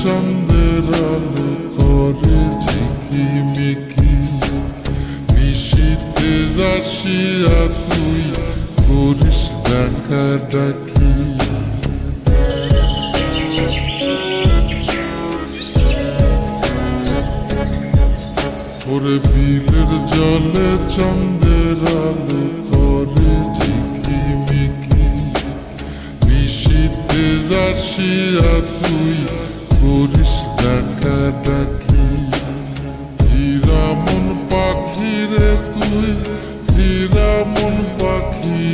চন্দ্রের আলো করে ঝিকিমিকি, নিশীথে আসিয়া তুই করিস ডাকা ডাকি। ওরে বিলের জলে চন্দ্রের আলো করে ঝিকিমিকি, নিশীথে আসিয়া তুই করিস ডাকা ডাকি। হীরা মন পাখি রে তুই, হীরা মন পাখি,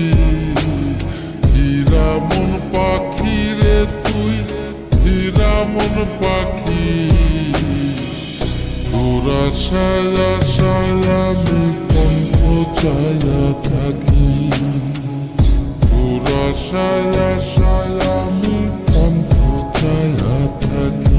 হীরা মন পাখি রে তুই, হীরা মন পাখি। তোরা ছায়া ছায়া আমি কণ্ঠ ছায়া থাকি, তোরা ছায়া ছায়া আমি কণ্ঠ ছায়া থাকি।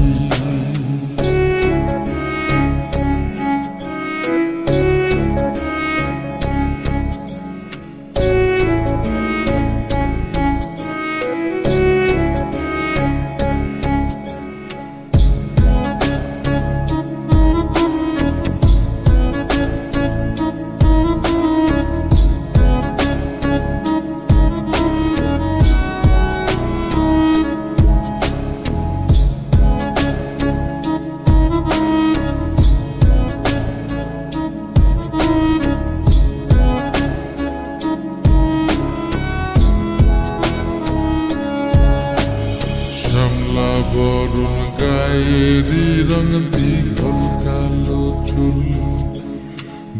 শ্যামলা বরুণ গায়েরি রং দীঘল কালো চুল,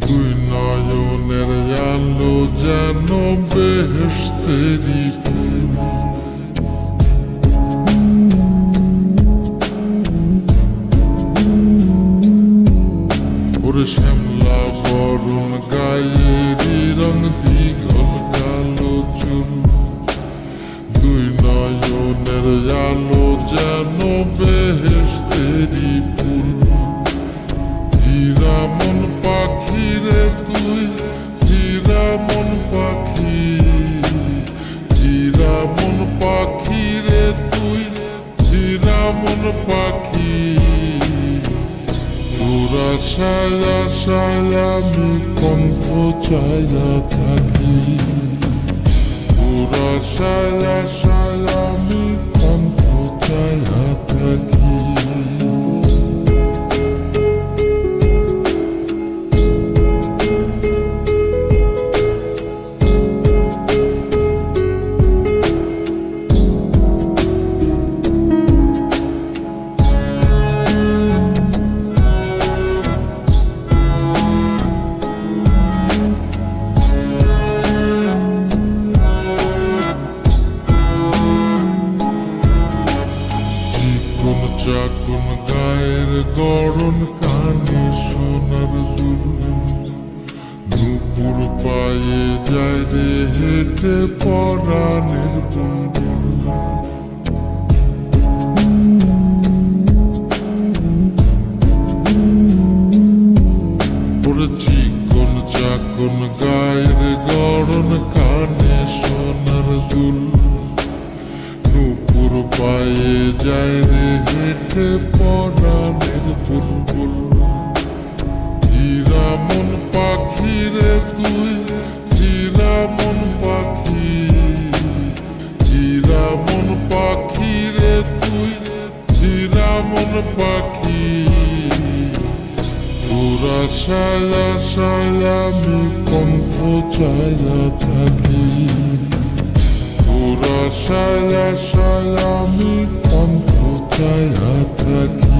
দুই নয়নের আলো যেন বেহেশতেরি ফুল। ওরে শ্যামলা বরুণ গায়েরি রং দীঘল কালো চুল, দুই নয়নের আলো যেন বেহেশতেরি ফুল। হীরা মন পাখি রে তুই, হীরা মন পাখি, হীরা মন পাখি রে তুই, হীরা মন পাখি। তোরা ছায়া ছায়া আমি কণ্ঠ ছায়া থাকি, তোরা ছায়া ছায়া আমি কণ্ঠ ছায়া থাকি। চাকুন গায়ের গড়ন কানে সোনার দুল, নুপুর পায়ে যায় রে হেঁটে পরাণের বুলবুল। ওরে চিকন চাকুন গায়ের গড়ন কানে সোনার দুল, নুপুর পায়ে যায় রে হেঁটে পরাণের বুলবুল। হীরা মন পাখি রে তুই, হীরা মন পাখি, হীরা মন পাখি রে তুই, হীরা মন পাখি। তোরা ছায়া ছায়া আমি কণ্ঠ ছায়া থাকি, তোরা ছায়া ছায়া আমি কণ্ঠ ছায়া থাকি।